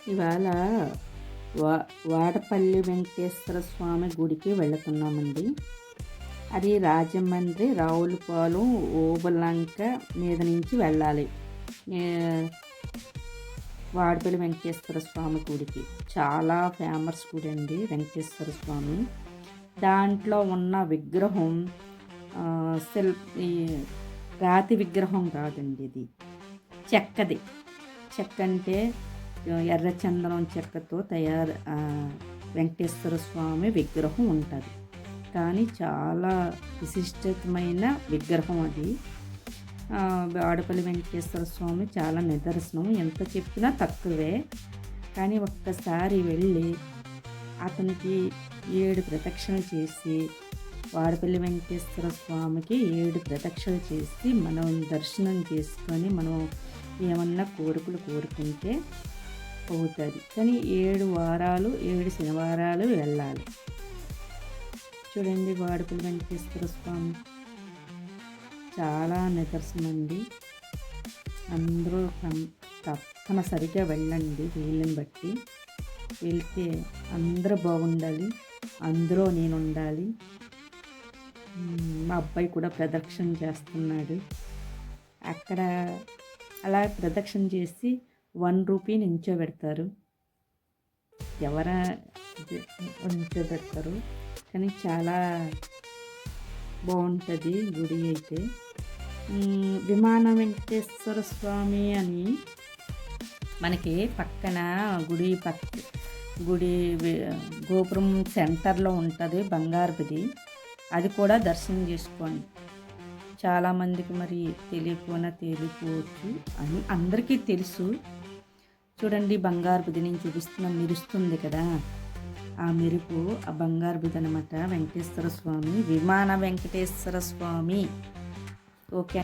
ఇవాళ వా వాడపల్లి వెంకటేశ్వర స్వామి గుడికి వెళుతున్నామండి. అది రాజమండ్రి రావులపాలెం ఓబులంక మీద నుంచి వెళ్ళాలి. వాడపల్లి వెంకటేశ్వర స్వామి గుడికి చాలా ఫేమస్ గుడి అండి వెంకటేశ్వర స్వామి. దాంట్లో ఉన్న విగ్రహం ఈ రాతి విగ్రహం కాదండి, ఇది చెక్కది. చెక్క అంటే ఎర్రచందనం చెక్కతో వెంకటేశ్వర స్వామి విగ్రహం ఉంటుంది. కానీ చాలా విశిష్టమైన విగ్రహం అది. వాడపల్లి వెంకటేశ్వర స్వామి చాలా నిదర్శనం. ఎంత చెప్పినా తక్కువే. కానీ ఒక్కసారి వెళ్ళి అతనికి 7 ప్రదక్షిణలు చేసి, వాడపల్లి వెంకటేశ్వర స్వామికి 7 ప్రదక్షిణలు చేసి మనం దర్శనం చేసుకొని మనం ఏమన్నా కోరికలు కోరుకుంటే అవుతుంది. కానీ 7 వారాలు 7 శనివారాలు వెళ్ళాలి. చూడండి, వాడపల్లి వెంకటేశ్వర స్వామి చాలా నిదర్శనం అండి. అందరూ తప్పనిసరిగా వెళ్ళండి. వీళ్ళని బట్టి వెళ్తే అందరూ బాగుండాలి, అందులో నేను ఉండాలి. మా అబ్బాయి కూడా ప్రదక్షిణ చేస్తున్నాడు. అక్కడ అలా ప్రదక్షిణ చేసి 1 రూపీ నించోబెడతారు. ఎవరా నించోబెడతారు. కానీ చాలా బాగుంటుంది గుడి అయితే. విమాన వెంకటేశ్వర స్వామి అని మనకి పక్కన గుడి గోపురం సెంటర్లో ఉంటుంది, బంగారుది. అది కూడా దర్శనం చేసుకోండి. చాలామందికి మరి తెలియకపోవచ్చు అని అందరికీ తెలుసు. చూడండి, బంగారు బుద్ధి నేను చూపిస్తున్న మెరుస్తుంది కదా, ఆ మెరుపు ఆ బంగారు బుద్ధి అనమాట వెంకటేశ్వర స్వామి, విమాన వెంకటేశ్వర స్వామి. ఓకే.